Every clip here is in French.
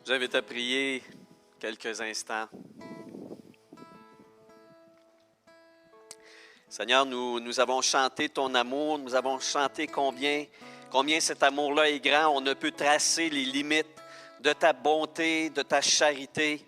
Je vous invite à prier quelques instants. Seigneur, nous avons chanté ton amour, nous avons chanté combien cet amour-là est grand. On ne peut tracer les limites de ta bonté, de ta charité,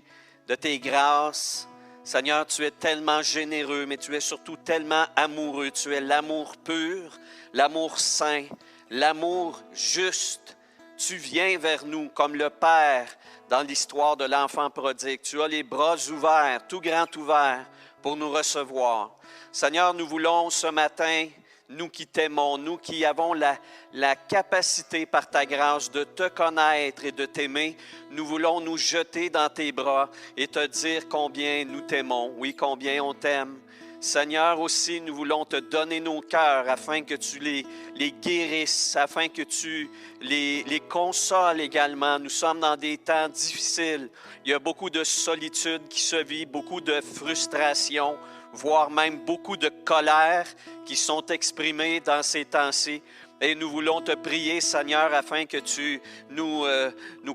de tes grâces. Seigneur, tu es tellement généreux, mais tu es surtout tellement amoureux. Tu es l'amour pur, l'amour saint, l'amour juste. Tu viens vers nous comme le Père dans l'histoire de l'enfant prodigue. Tu as les bras ouverts, tout grand ouverts, pour nous recevoir. Seigneur, nous voulons ce matin, nous qui t'aimons, nous qui avons la capacité par ta grâce de te connaître et de t'aimer, nous voulons nous jeter dans tes bras et te dire combien nous t'aimons, oui, combien on t'aime. Seigneur, aussi, nous voulons te donner nos cœurs afin que tu les guérisses, afin que tu les consoles également. Nous sommes dans des temps difficiles. Il y a beaucoup de solitude qui se vit, beaucoup de frustration, voire même beaucoup de colère qui sont exprimées dans ces temps-ci. Et nous voulons te prier, Seigneur, afin que tu nous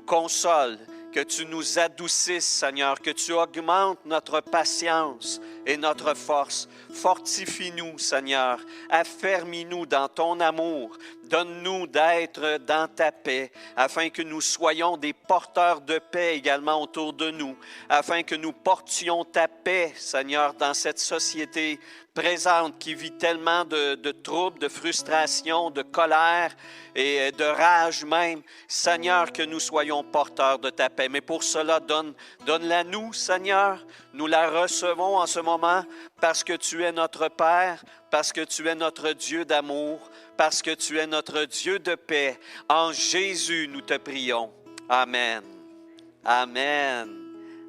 consoles, que tu nous adoucisses, Seigneur, que tu augmentes notre patience et notre force. Fortifie-nous, Seigneur. Affermis-nous dans ton amour. Donne-nous d'être dans ta paix, afin que nous soyons des porteurs de paix également autour de nous, afin que nous portions ta paix, Seigneur, dans cette société présente qui vit tellement de troubles, de frustration, de colère et de rage même. Seigneur, que nous soyons porteurs de ta paix. Mais pour cela, donne-la nous, Seigneur. Nous la recevons en ce moment parce que tu es notre Père, parce que tu es notre Dieu d'amour, parce que tu es notre Dieu de paix. En Jésus, nous te prions. Amen. Amen.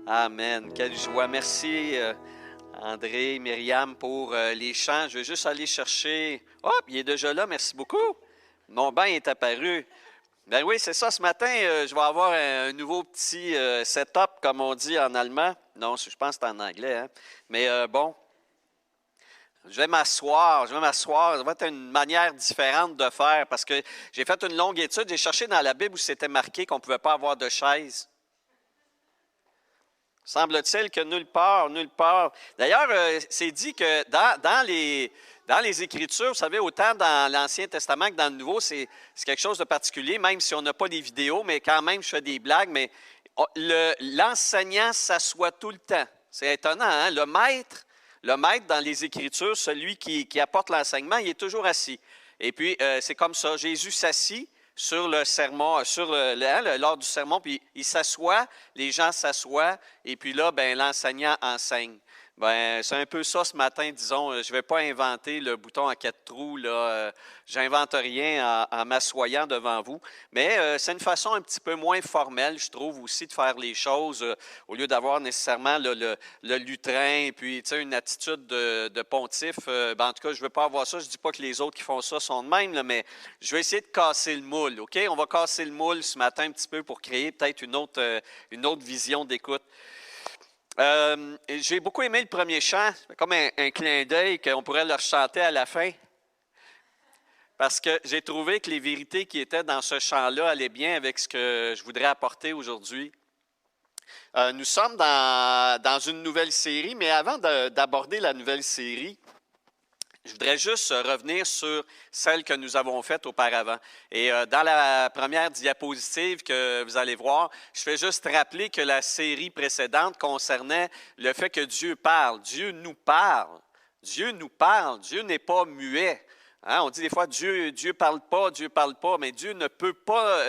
Amen. Quelle joie. Merci, André, Myriam, pour les chants. Je vais juste aller chercher... Hop, il est déjà là. Merci beaucoup. Mon bain est apparu. Ben oui, c'est ça. Ce matin, je vais avoir un nouveau petit setup, comme on dit en allemand. Non, je pense que c'est en anglais. Hein? Mais bon, je vais m'asseoir. Ça va être une manière différente de faire parce que j'ai fait une longue étude. J'ai cherché dans la Bible où c'était marqué qu'on ne pouvait pas avoir de chaise. Semble-t-il que nulle part. D'ailleurs, c'est dit que dans les Écritures, vous savez, autant dans l'Ancien Testament que dans le Nouveau, c'est quelque chose de particulier, même si on n'a pas les vidéos, mais quand même, je fais des blagues, mais l'enseignant s'assoit tout le temps. C'est étonnant, hein? Le maître dans les Écritures, celui qui apporte l'enseignement, il est toujours assis. Et puis, c'est comme ça, Jésus s'assit sur le sermon, lors du sermon, puis il s'assoit, les gens s'assoient, et puis là, ben, l'enseignant enseigne. Ben, c'est un peu ça ce matin, disons. Je ne vais pas inventer le bouton à 4 trous, là. J'invente rien en m'assoyant devant vous. Mais c'est une façon un petit peu moins formelle, je trouve, aussi de faire les choses, au lieu d'avoir nécessairement le lutrin, puis une attitude de pontife. En tout cas, je ne veux pas avoir ça. Je ne dis pas que les autres qui font ça sont de même, là, mais je vais essayer de casser le moule, OK? On va casser le moule ce matin un petit peu pour créer peut-être une autre vision d'écoute. J'ai beaucoup aimé le premier chant, comme un clin d'œil qu'on pourrait leur chanter à la fin, parce que j'ai trouvé que les vérités qui étaient dans ce chant-là allaient bien avec ce que je voudrais apporter aujourd'hui. Nous sommes dans une nouvelle série, mais avant d'aborder la nouvelle série, je voudrais juste revenir sur celle que nous avons faite auparavant. Et dans la première diapositive que vous allez voir, je fais juste rappeler que la série précédente concernait le fait que Dieu parle. Dieu nous parle. Dieu nous parle. Dieu n'est pas muet. Hein? On dit des fois, Dieu parle pas, mais Dieu ne peut pas...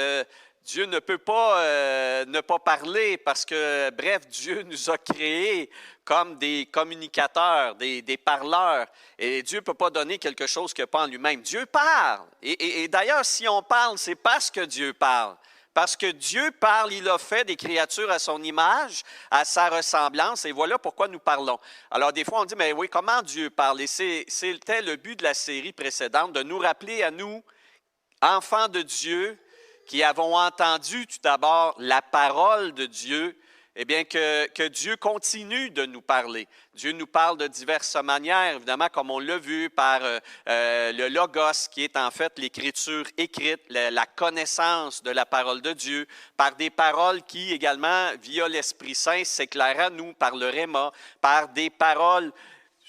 ne pas parler parce que, bref, Dieu nous a créés comme des communicateurs, des parleurs. Et Dieu ne peut pas donner quelque chose qu'il n'a pas en lui-même. Dieu parle. Et d'ailleurs, si on parle, c'est parce que Dieu parle. Parce que Dieu parle, il a fait des créatures à son image, à sa ressemblance, et voilà pourquoi nous parlons. Alors, des fois, on dit, mais oui, comment Dieu parle? Et c'était le but de la série précédente, de nous rappeler à nous, enfants de Dieu, qui avons entendu tout d'abord la parole de Dieu, eh bien, que Dieu continue de nous parler. Dieu nous parle de diverses manières, évidemment, comme on l'a vu, par le Logos, qui est en fait l'écriture écrite, la connaissance de la parole de Dieu, par des paroles qui, également, via l'Esprit Saint, s'éclairent à nous, par le Réma, par des paroles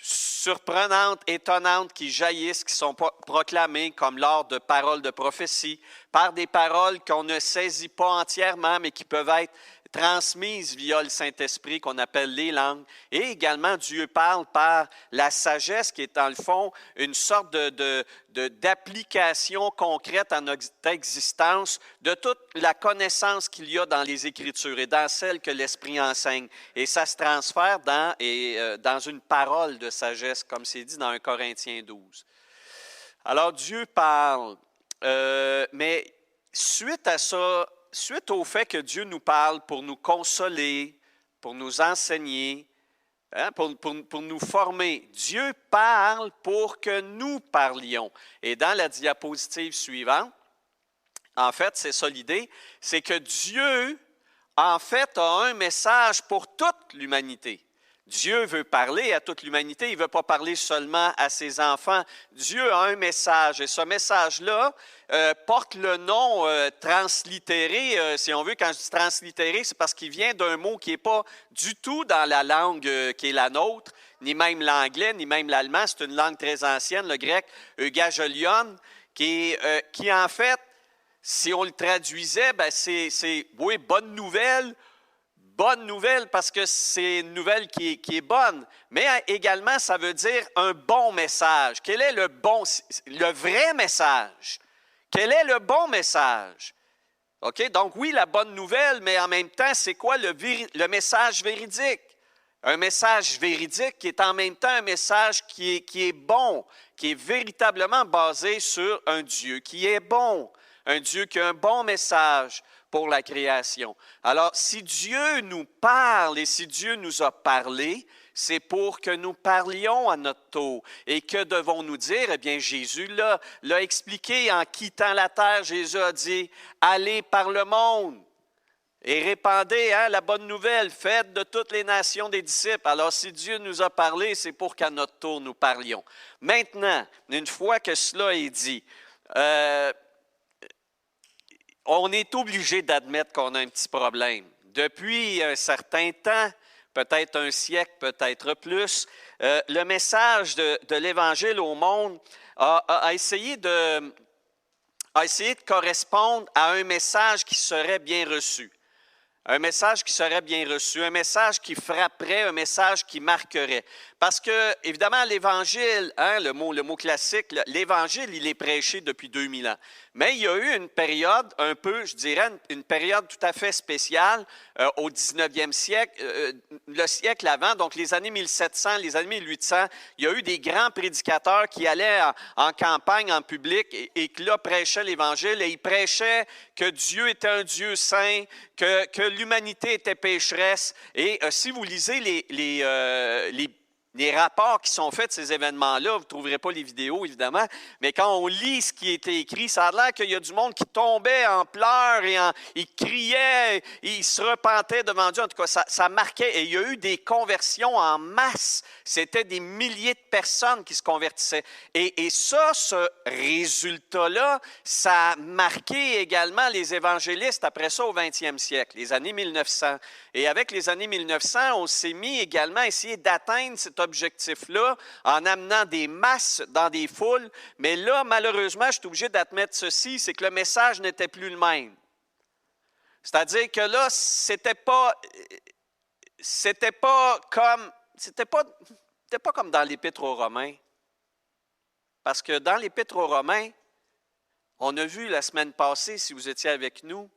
surprenantes, étonnantes, qui jaillissent, qui sont proclamées comme lors de paroles de prophétie, par des paroles qu'on ne saisit pas entièrement, mais qui peuvent être transmises via le Saint-Esprit qu'on appelle les langues. Et également, Dieu parle par la sagesse qui est dans le fond une sorte d'application concrète à notre existence de toute la connaissance qu'il y a dans les Écritures et dans celle que l'Esprit enseigne. Et ça se transfère dans une parole de sagesse, comme c'est dit dans 1 Corinthiens 12. Alors, Dieu parle, mais suite à ça, suite au fait que Dieu nous parle pour nous consoler, pour nous enseigner, pour nous former, Dieu parle pour que nous parlions. Et dans la diapositive suivante, en fait, c'est ça l'idée, c'est que Dieu, en fait, a un message pour toute l'humanité. Dieu veut parler à toute l'humanité, il ne veut pas parler seulement à ses enfants. Dieu a un message et ce message-là porte le nom translittéré. Si on veut, quand je dis translittéré, c'est parce qu'il vient d'un mot qui n'est pas du tout dans la langue qui est la nôtre, ni même l'anglais, ni même l'allemand. C'est une langue très ancienne, le grec eugagelion, qui en fait, si on le traduisait, ben c'est oui, bonne nouvelle. Bonne nouvelle parce que c'est une nouvelle qui est bonne, mais également ça veut dire un bon message. Quel est le vrai message? Quel est le bon message? OK? Donc oui, la bonne nouvelle, mais en même temps, c'est quoi le message véridique? Un message véridique qui est en même temps un message qui est bon, qui est véritablement basé sur un Dieu qui est bon, un Dieu qui a un bon message pour la création. Alors, si Dieu nous parle et si Dieu nous a parlé, c'est pour que nous parlions à notre tour. Et que devons-nous dire? Eh bien, Jésus l'a expliqué en quittant la terre. Jésus a dit, « Allez par le monde et répandez la bonne nouvelle, faites de toutes les nations des disciples. » Alors, si Dieu nous a parlé, c'est pour qu'à notre tour, nous parlions. Maintenant, une fois que cela est dit, on est obligé d'admettre qu'on a un petit problème. Depuis un certain temps, peut-être un siècle, peut-être plus, le message de l'Évangile au monde a essayé de correspondre à un message qui serait bien reçu. Un message qui serait bien reçu, un message qui frapperait, un message qui marquerait. Parce que, évidemment, l'Évangile, le mot classique, l'Évangile, il est prêché depuis 2000 ans. Mais il y a eu une période, un peu, je dirais, une période tout à fait spéciale au 19e siècle, le siècle avant, donc les années 1700, les années 1800, il y a eu des grands prédicateurs qui allaient en campagne, en public, et qui là prêchaient l'Évangile, et ils prêchaient que Dieu était un Dieu saint, que l'humanité était pécheresse. Et si vous lisez les rapports qui sont faits de ces événements-là, vous ne trouverez pas les vidéos, évidemment, mais quand on lit ce qui était écrit, ça a l'air qu'il y a du monde qui tombait en pleurs et il criait, il se repentait devant Dieu. En tout cas, ça marquait. Et il y a eu des conversions en masse. C'était des milliers de personnes qui se convertissaient. Et ça, ce résultat-là, ça a marqué également les évangélistes après ça au 20e siècle, les années 1900. Et avec les années 1900, on s'est mis également à essayer d'atteindre cet objectif-là en amenant des masses dans des foules. Mais là, malheureusement, je suis obligé d'admettre ceci, c'est que le message n'était plus le même. C'est-à-dire que là, c'était pas comme dans l'Épître aux Romains. Parce que dans l'Épître aux Romains, on a vu la semaine passée, si vous étiez avec nous,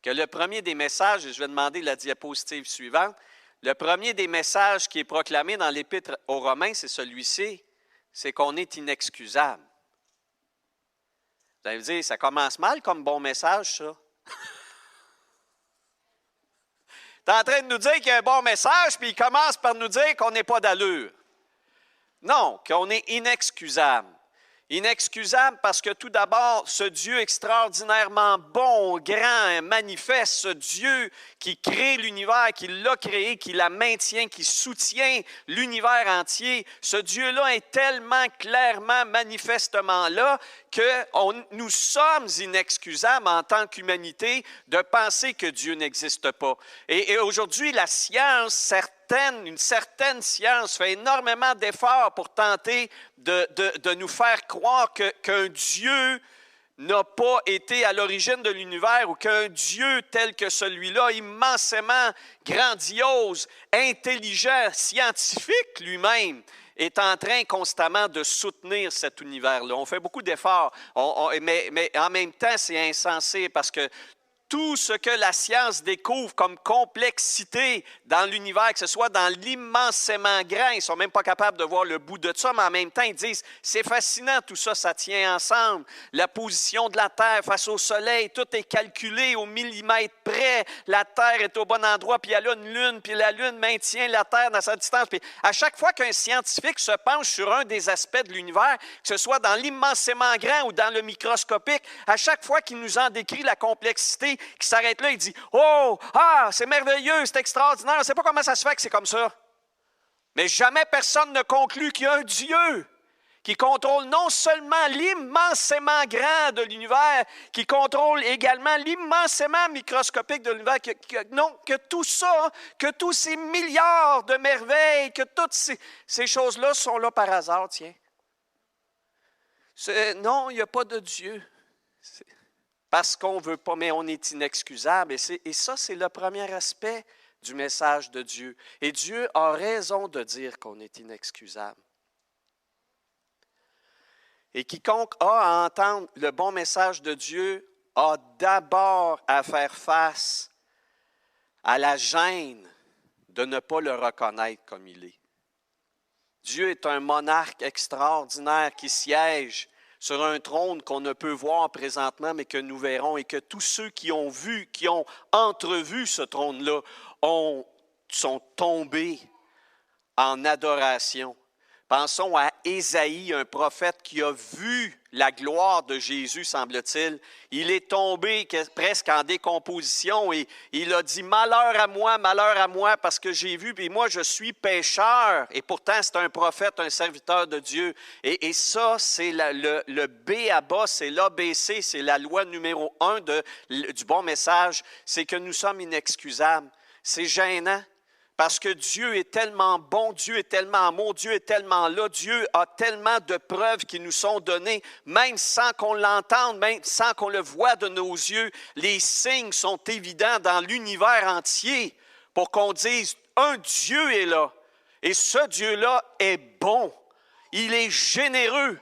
que le premier des messages, et je vais demander la diapositive suivante, le premier des messages qui est proclamé dans l'Épître aux Romains, c'est celui-ci, c'est qu'on est inexcusable. Vous allez me dire, ça commence mal comme bon message, ça. Tu es en train de nous dire qu'il y a un bon message, puis il commence par nous dire qu'on n'est pas d'allure. Non, qu'on est inexcusable. Inexcusable parce que tout d'abord, ce Dieu extraordinairement bon, grand, manifeste, ce Dieu qui crée l'univers, qui l'a créé, qui la maintient, qui soutient l'univers entier, ce Dieu-là est tellement clairement, manifestement là que nous sommes inexcusables en tant qu'humanité de penser que Dieu n'existe pas. Et aujourd'hui, la science, une certaine science fait énormément d'efforts pour tenter de nous faire croire qu'un Dieu n'a pas été à l'origine de l'univers ou qu'un Dieu tel que celui-là, immensément grandiose, intelligent, scientifique lui-même, est en train constamment de soutenir cet univers-là. On fait beaucoup d'efforts, mais en même temps, c'est insensé parce que tout ce que la science découvre comme complexité dans l'univers, que ce soit dans l'immensément grand, ils ne sont même pas capables de voir le bout de ça, mais en même temps, ils disent, c'est fascinant, tout ça, ça tient ensemble. La position de la Terre face au Soleil, tout est calculé au millimètre près. La Terre est au bon endroit, puis il y a une Lune, puis la Lune maintient la Terre dans sa distance. Puis à chaque fois qu'un scientifique se penche sur un des aspects de l'univers, que ce soit dans l'immensément grand ou dans le microscopique, à chaque fois qu'il nous en décrit la complexité, qui s'arrête là, il dit « Oh, c'est merveilleux, c'est extraordinaire, on ne sait pas comment ça se fait que c'est comme ça. » Mais jamais personne ne conclut qu'il y a un Dieu qui contrôle non seulement l'immensément grand de l'univers, qui contrôle également l'immensément microscopique de l'univers, que tout ça, que tous ces milliards de merveilles, que toutes ces choses-là sont là par hasard, tiens. Non, il n'y a pas de Dieu. Parce qu'on ne veut pas, mais on est inexcusable. Et ça, c'est le premier aspect du message de Dieu. Et Dieu a raison de dire qu'on est inexcusable. Et quiconque a à entendre le bon message de Dieu a d'abord à faire face à la gêne de ne pas le reconnaître comme il est. Dieu est un monarque extraordinaire qui siège sur un trône qu'on ne peut voir présentement, mais que nous verrons, et que tous ceux qui ont vu, qui ont entrevu ce trône-là, sont tombés en adoration. Pensons à Ésaïe, un prophète qui a vu la gloire de Jésus, semble-t-il. Il est tombé presque en décomposition et il a dit « Malheur à moi, parce que j'ai vu, puis moi je suis pécheur. » Et pourtant, c'est un prophète, un serviteur de Dieu. Et ça, c'est le B à bas, c'est l'ABC, c'est la loi numéro 1 du bon message, c'est que nous sommes inexcusables. C'est gênant. Parce que Dieu est tellement bon, Dieu est tellement amour, Dieu est tellement là, Dieu a tellement de preuves qui nous sont données, même sans qu'on l'entende, même sans qu'on le voie de nos yeux. Les signes sont évidents dans l'univers entier pour qu'on dise « Un Dieu est là ». Et ce Dieu-là est bon. Il est généreux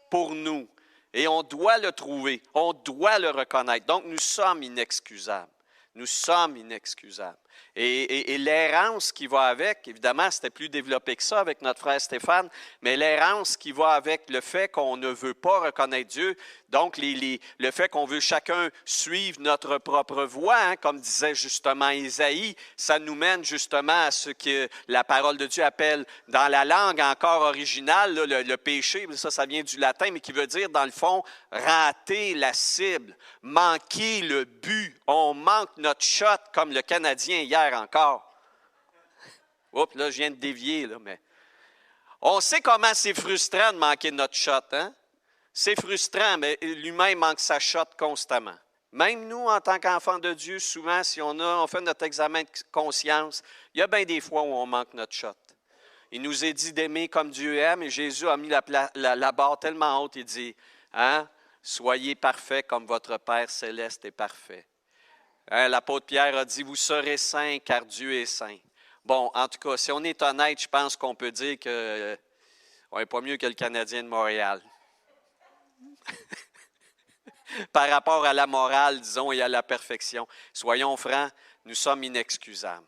pour nous. Et on doit le trouver, on doit le reconnaître. Donc, nous sommes inexcusables. Nous sommes inexcusables. Et l'errance qui va avec, évidemment, c'était plus développé que ça avec notre frère Stéphane, mais l'errance qui va avec le fait qu'on ne veut pas reconnaître Dieu, donc le fait qu'on veut chacun suivre notre propre voie, hein, comme disait justement Ésaïe, ça nous mène justement à ce que la parole de Dieu appelle dans la langue encore originale, là, le péché, ça vient du latin, mais qui veut dire dans le fond, rater la cible, manquer le but. On manque notre shot comme le Canadien hier encore. Oups, là, je viens de dévier, là, mais on sait comment c'est frustrant de manquer notre shot, hein? C'est frustrant, mais l'humain manque sa shot constamment. Même nous, en tant qu'enfants de Dieu, souvent, si on fait notre examen de conscience, il y a bien des fois où on manque notre shot. Il nous est dit d'aimer comme Dieu aime, et Jésus a mis la barre tellement haute, il dit, hein, soyez parfaits comme votre Père céleste est parfait. Hein, l'apôtre Pierre a dit, vous serez saints car Dieu est saint. Bon, en tout cas, si on est honnête, je pense qu'on peut dire qu'on n'est pas mieux que le Canadien de Montréal. Par rapport à la morale, disons, et à la perfection. Soyons francs, nous sommes inexcusables.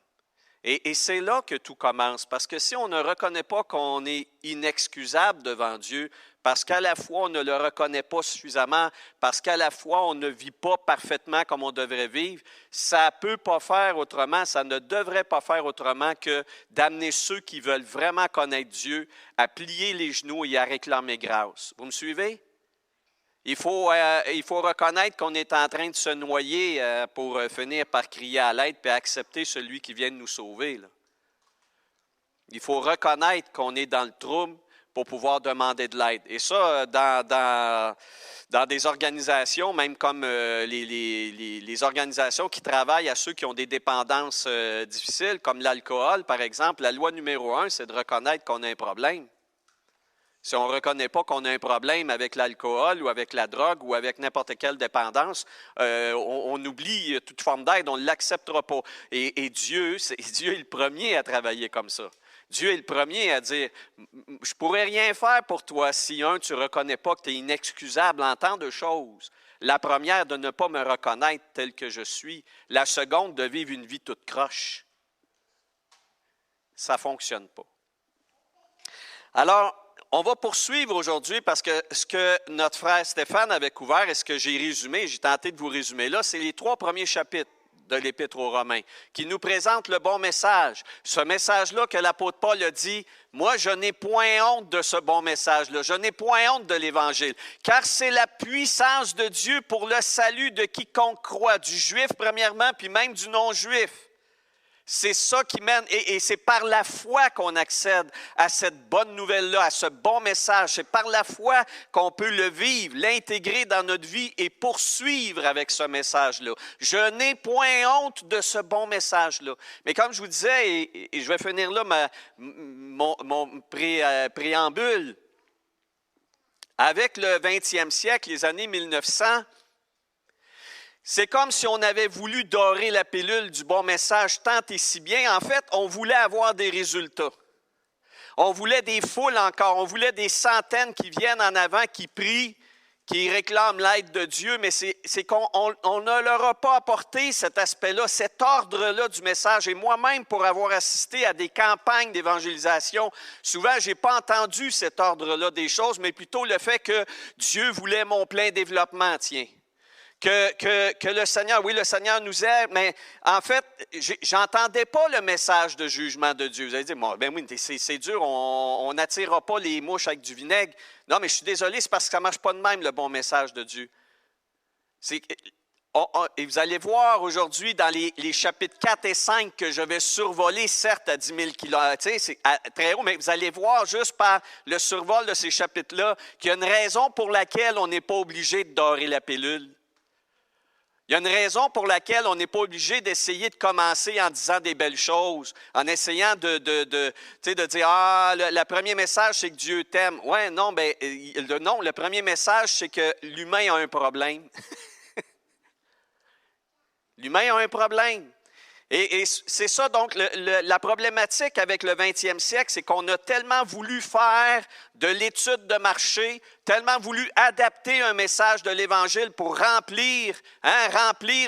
Et c'est là que tout commence, parce que si on ne reconnaît pas qu'on est inexcusable devant Dieu, parce qu'à la fois on ne le reconnaît pas suffisamment, parce qu'à la fois on ne vit pas parfaitement comme on devrait vivre, ça ne peut pas faire autrement, ça ne devrait pas faire autrement que d'amener ceux qui veulent vraiment connaître Dieu à plier les genoux et à réclamer grâce. Vous me suivez? Il faut reconnaître qu'on est en train de se noyer pour finir par crier à l'aide et accepter celui qui vient de nous sauver, là. Il faut reconnaître qu'on est dans le trouble pour pouvoir demander de l'aide. Et ça, dans des organisations, même comme les organisations qui travaillent à ceux qui ont des dépendances difficiles, comme l'alcool, par exemple, la loi numéro 1, c'est de reconnaître qu'on a un problème. Si on ne reconnaît pas qu'on a un problème avec l'alcool ou avec la drogue ou avec n'importe quelle dépendance, on oublie toute forme d'aide, on ne l'acceptera pas. Et Dieu est le premier à travailler comme ça. Dieu est le premier à dire, je ne pourrais rien faire pour toi si, tu ne reconnais pas que tu es inexcusable en tant de choses. La première, de ne pas me reconnaître tel que je suis. La seconde, de vivre une vie toute croche. Ça ne fonctionne pas. Alors, on va poursuivre aujourd'hui parce que ce que notre frère Stéphane avait couvert et ce que j'ai résumé, j'ai tenté de vous résumer là, c'est les 3 premiers chapitres de l'Épître aux Romains qui nous présentent le bon message. Ce message-là que l'apôtre Paul a dit, moi je n'ai point honte de ce bon message-là, je n'ai point honte de l'Évangile, car c'est la puissance de Dieu pour le salut de quiconque croit, du juif premièrement, puis même du non-juif. C'est ça qui mène, et c'est par la foi qu'on accède à cette bonne nouvelle-là, à ce bon message. C'est par la foi qu'on peut le vivre, l'intégrer dans notre vie et poursuivre avec ce message-là. Je n'ai point honte de ce bon message-là. Mais comme je vous disais, et je vais finir là mon préambule, avec le 20e siècle, les années 1900, c'est comme si on avait voulu dorer la pilule du bon message tant et si bien. En fait, on voulait avoir des résultats. On voulait des foules encore. On voulait des centaines qui viennent en avant, qui prient, qui réclament l'aide de Dieu. Mais c'est qu'on ne leur a pas apporté cet aspect-là, cet ordre-là du message. Et moi-même, pour avoir assisté à des campagnes d'évangélisation, souvent, je n'ai pas entendu cet ordre-là des choses, mais plutôt le fait que Dieu voulait mon plein développement, tiens. Que le Seigneur, oui, le Seigneur nous aide, mais en fait, j'entendais pas le message de jugement de Dieu. Vous allez dire, bon, ben oui, c'est dur, on n'attirera pas les mouches avec du vinaigre. Non, mais je suis désolé, c'est parce que ça ne marche pas de même, le bon message de Dieu. Et vous allez voir aujourd'hui dans les chapitres 4 et 5 que je vais survoler, certes à 10 000 km, c'est très haut, mais vous allez voir juste par le survol de ces chapitres-là qu'il y a une raison pour laquelle on n'est pas obligé de dorer la pilule. Il y a une raison pour laquelle on n'est pas obligé d'essayer de commencer en disant des belles choses, en essayant de dire « Ah, le premier message, c'est que Dieu t'aime. » Oui, non, non, le premier message, c'est que l'humain a un problème. L'humain a un problème. Et c'est ça, donc, la problématique avec le 20e siècle, c'est qu'on a tellement voulu faire de l'étude de marché, tellement voulu adapter un message de l'Évangile pour remplir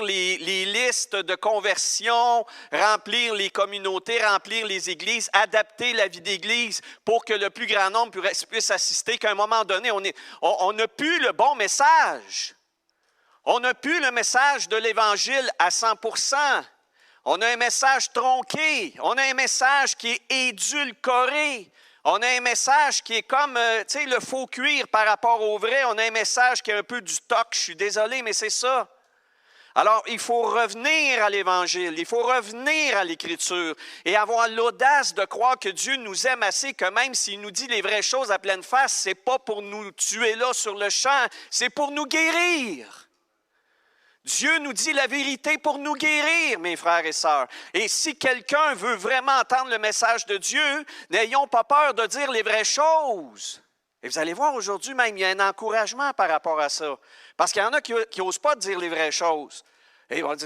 les listes de conversion, remplir les communautés, remplir les églises, adapter la vie d'église pour que le plus grand nombre puisse assister, qu'à un moment donné, on n'a plus le bon message. On n'a plus le message de l'Évangile à 100%. On a un message tronqué, on a un message qui est édulcoré, on a un message qui est comme, le faux cuir par rapport au vrai, on a un message qui est un peu du toc, je suis désolé, mais c'est ça. Alors, il faut revenir à l'Évangile, il faut revenir à l'Écriture et avoir l'audace de croire que Dieu nous aime assez que même s'il nous dit les vraies choses à pleine face, ce n'est pas pour nous tuer là sur le champ, c'est pour nous guérir. Dieu nous dit la vérité pour nous guérir, mes frères et sœurs. Et si quelqu'un veut vraiment entendre le message de Dieu, n'ayons pas peur de dire les vraies choses. Et vous allez voir aujourd'hui même, il y a un encouragement par rapport à ça. Parce qu'il y en a qui n'osent pas dire les vraies choses. Et on dit,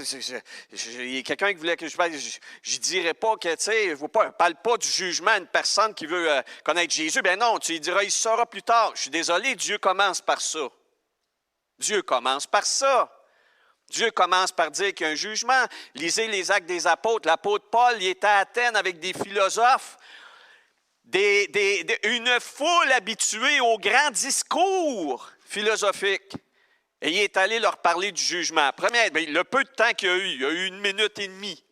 il y a quelqu'un qui voulait que je parle, je ne dirais pas que, je ne parle pas du jugement à une personne qui veut connaître Jésus. Bien non, tu lui diras, il saura plus tard. Je suis désolé, Dieu commence par ça. Dieu commence par ça. Dieu commence par dire qu'il y a un jugement. Lisez les Actes des Apôtres. L'apôtre Paul, il était à Athènes avec des philosophes, une foule habituée aux grands discours philosophiques. Et il est allé leur parler du jugement. Le peu de temps qu'il y a eu 1 minute et demie.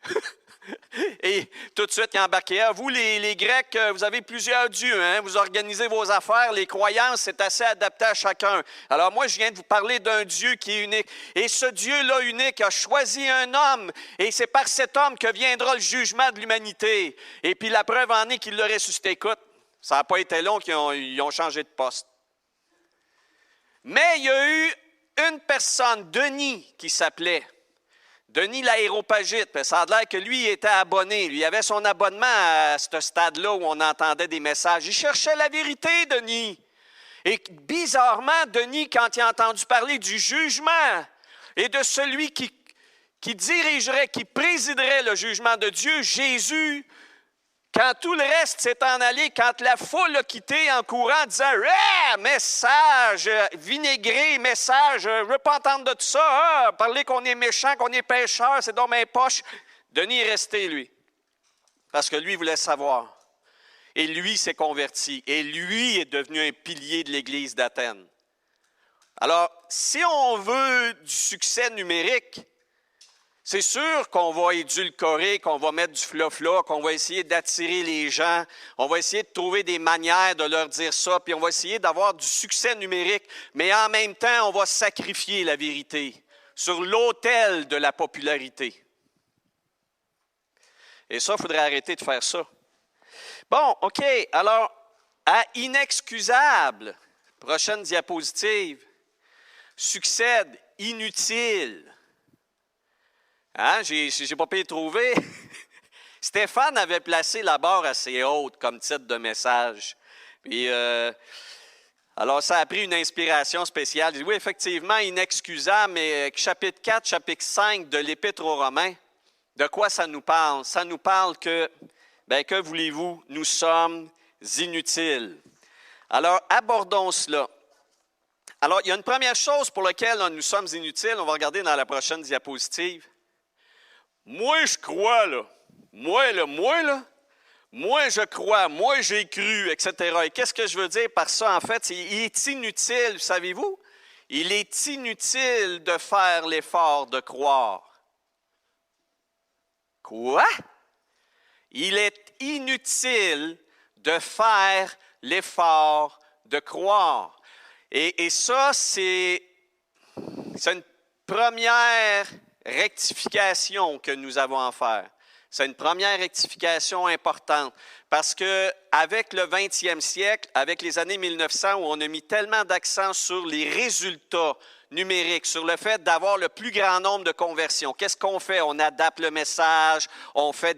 Et tout de suite, il a embarqué. Vous, les Grecs, vous avez plusieurs dieux. Hein? Vous organisez vos affaires. Les croyances, c'est assez adapté à chacun. Alors moi, je viens de vous parler d'un Dieu qui est unique. Et ce Dieu-là unique a choisi un homme. Et c'est par cet homme que viendra le jugement de l'humanité. Et puis la preuve en est qu'il l'a ressuscité. Écoute, ça n'a pas été long qu'ils ont changé de poste. Mais il y a eu une personne, Denis, qui s'appelait Denis l'Aéropagite. Ça a l'air que lui, il était abonné. Lui, il avait son abonnement à ce stade-là où on entendait des messages. Il cherchait la vérité, Denis. Et bizarrement, Denis, quand il a entendu parler du jugement et de celui qui dirigerait, qui présiderait le jugement de Dieu, Jésus, quand tout le reste s'est en allé, quand la foule a quitté en courant, disant « message, vinaigré, message, je ne veux pas entendre de tout ça, parler qu'on est méchant, qu'on est pécheur, c'est dans mes poches. » Denis est resté, lui, parce que lui voulait savoir. Et lui s'est converti, et lui est devenu un pilier de l'Église d'Athènes. Alors, si on veut du succès numérique, c'est sûr qu'on va édulcorer, qu'on va mettre du flafla, qu'on va essayer d'attirer les gens, on va essayer de trouver des manières de leur dire ça, puis on va essayer d'avoir du succès numérique, mais en même temps, on va sacrifier la vérité sur l'autel de la popularité. Et ça, il faudrait arrêter de faire ça. Bon, OK, alors, à inexcusable, prochaine diapositive, succède inutile. Hein? J'ai pas pu y trouver. Stéphane avait placé la barre assez haute comme titre de message. Puis, alors, ça a pris une inspiration spéciale. Oui, effectivement, inexcusable, mais chapitre 4, chapitre 5 de l'Épître aux Romains, de quoi ça nous parle? Ça nous parle que voulez-vous, nous sommes inutiles. Alors, abordons cela. Alors, il y a une première chose pour laquelle nous sommes inutiles. On va regarder dans la prochaine diapositive. Moi, je crois, là. Moi, je crois. Moi, j'ai cru, etc. Et qu'est-ce que je veux dire par ça? En fait, il est inutile, savez-vous? Il est inutile de faire l'effort de croire. Quoi? Il est inutile de faire l'effort de croire. Et ça, c'est une première rectification que nous avons à faire. C'est une première rectification importante parce qu'avec le 20e siècle, avec les années 1900, où on a mis tellement d'accent sur les résultats numériques, sur le fait d'avoir le plus grand nombre de conversions. Qu'est-ce qu'on fait? On adapte le message, on fait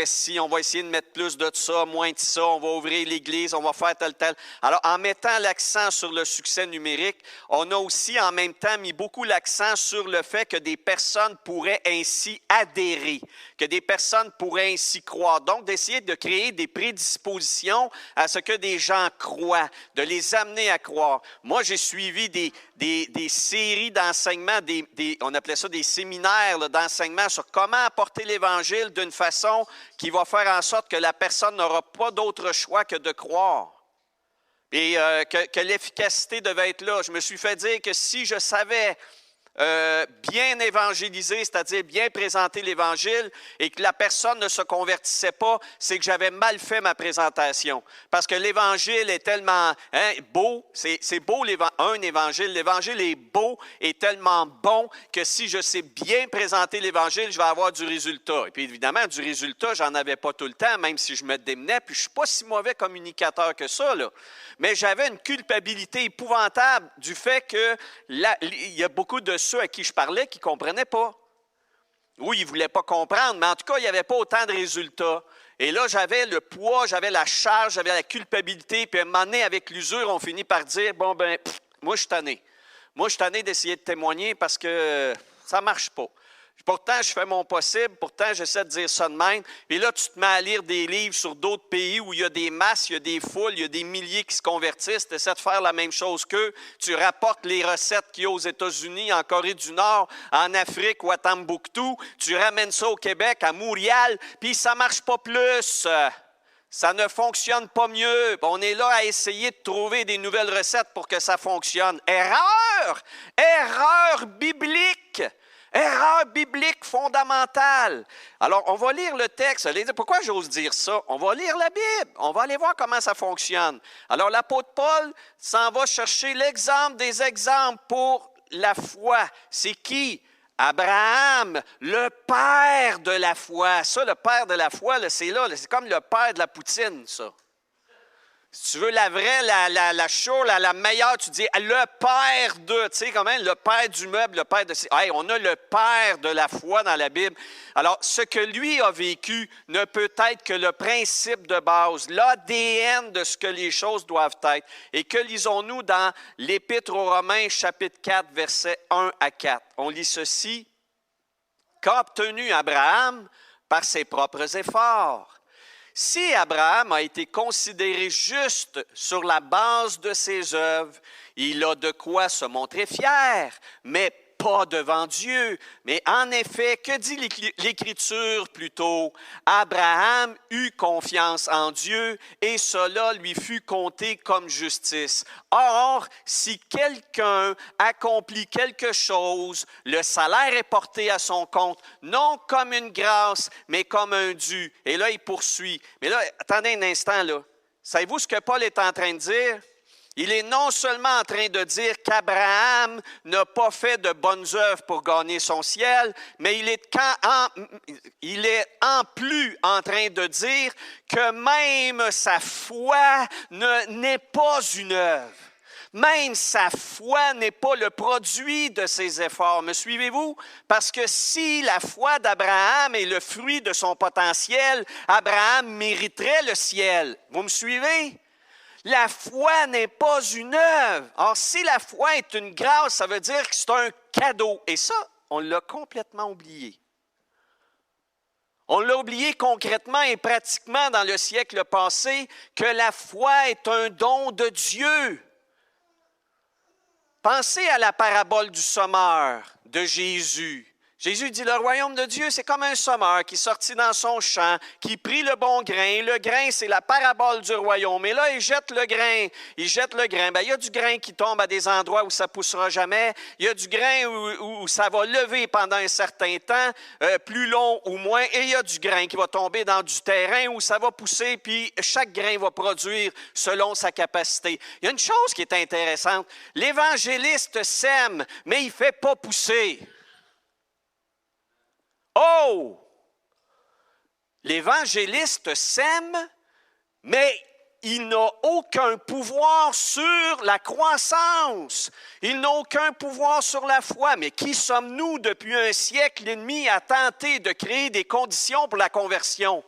ci, on va essayer de mettre plus de ça, moins de ça, on va ouvrir l'Église, on va faire tel. Alors, en mettant l'accent sur le succès numérique, on a aussi en même temps mis beaucoup l'accent sur le fait que des personnes pourraient ainsi adhérer, que des personnes pourraient ainsi croire. Donc, d'essayer de créer des prédispositions à ce que des gens croient, de les amener à croire. Moi, j'ai suivi des séries d'enseignements, on appelait ça des séminaires d'enseignement sur comment apporter l'Évangile d'une façon qui va faire en sorte que la personne n'aura pas d'autre choix que de croire. Et que l'efficacité devait être là. Je me suis fait dire que si je savais bien évangéliser, c'est-à-dire bien présenter l'Évangile, et que la personne ne se convertissait pas, c'est que j'avais mal fait ma présentation. Parce que l'Évangile est tellement beau, c'est beau un Évangile, l'Évangile est beau et tellement bon que si je sais bien présenter l'Évangile, je vais avoir du résultat. Et puis évidemment, du résultat, j'en avais pas tout le temps, même si je me démenais, puis je ne suis pas si mauvais communicateur que ça, là. Mais j'avais une culpabilité épouvantable du fait que il y a beaucoup de ceux à qui je parlais qui ne comprenaient pas. Oui, ils ne voulaient pas comprendre, mais en tout cas, il n'y avait pas autant de résultats. Et là, j'avais le poids, j'avais la charge, j'avais la culpabilité. Puis à un moment donné, avec l'usure, on finit par dire, moi, je suis tanné. Moi, je suis tanné d'essayer de témoigner parce que ça ne marche pas. Pourtant, je fais mon possible, pourtant, j'essaie de dire ça de même. Et là, tu te mets à lire des livres sur d'autres pays où il y a des masses, il y a des foules, il y a des milliers qui se convertissent. Tu essaies de faire la même chose qu'eux. Tu rapportes les recettes qu'il y a aux États-Unis, en Corée du Nord, en Afrique ou à Tombouctou. Tu ramènes ça au Québec, à Montréal, puis ça ne marche pas plus. Ça ne fonctionne pas mieux. On est là à essayer de trouver des nouvelles recettes pour que ça fonctionne. Erreur! Erreur biblique! Erreur biblique fondamentale. Alors, on va lire le texte. Pourquoi j'ose dire ça? On va lire la Bible. On va aller voir comment ça fonctionne. Alors, l'apôtre Paul s'en va chercher l'exemple des exemples pour la foi. C'est qui? Abraham, le père de la foi. Ça, le père de la foi, c'est comme le père de la poutine, ça. Si tu veux la vraie, la chaude, la meilleure, tu dis le père de, tu sais comment, le père du meuble, le père de... Hey, on a le père de la foi dans la Bible. Alors, ce que lui a vécu ne peut être que le principe de base, l'ADN de ce que les choses doivent être. Et que lisons-nous dans l'Épître aux Romains, chapitre 4, versets 1 à 4. On lit ceci. Qu'a obtenu Abraham par ses propres efforts? Si Abraham a été considéré juste sur la base de ses œuvres, il a de quoi se montrer fier, mais pas devant Dieu. Mais en effet, que dit l'Écriture plutôt? Abraham eut confiance en Dieu et cela lui fut compté comme justice. Or, si quelqu'un accomplit quelque chose, le salaire est porté à son compte, non comme une grâce, mais comme un dû. Et là, il poursuit. Mais là, attendez un instant, là. Savez-vous ce que Paul est en train de dire? Il est non seulement en train de dire qu'Abraham n'a pas fait de bonnes œuvres pour gagner son ciel, mais il est en plus en train de dire que même sa foi n'est pas une œuvre. Même sa foi n'est pas le produit de ses efforts. Me suivez-vous? Parce que si la foi d'Abraham est le fruit de son potentiel, Abraham mériterait le ciel. Vous me suivez? La foi n'est pas une œuvre. Or, si la foi est une grâce, ça veut dire que c'est un cadeau. Et ça, on l'a complètement oublié. On l'a oublié concrètement et pratiquement dans le siècle passé que la foi est un don de Dieu. Pensez à la parabole du sommeur de Jésus. Jésus dit, le royaume de Dieu, c'est comme un sommeur qui sortit dans son champ, qui prit le bon grain. Le grain, c'est la parabole du royaume. Et là, il jette le grain. Bien, il y a du grain qui tombe à des endroits où ça ne poussera jamais. Il y a du grain où ça va lever pendant un certain temps, plus long ou moins. Et il y a du grain qui va tomber dans du terrain où ça va pousser, puis chaque grain va produire selon sa capacité. Il y a une chose qui est intéressante. L'évangéliste sème, mais il ne fait pas pousser. Oh! L'évangéliste sème, mais il n'a aucun pouvoir sur la croissance. Il n'a aucun pouvoir sur la foi. Mais qui sommes-nous depuis un siècle et demi à tenter de créer des conditions pour la conversion?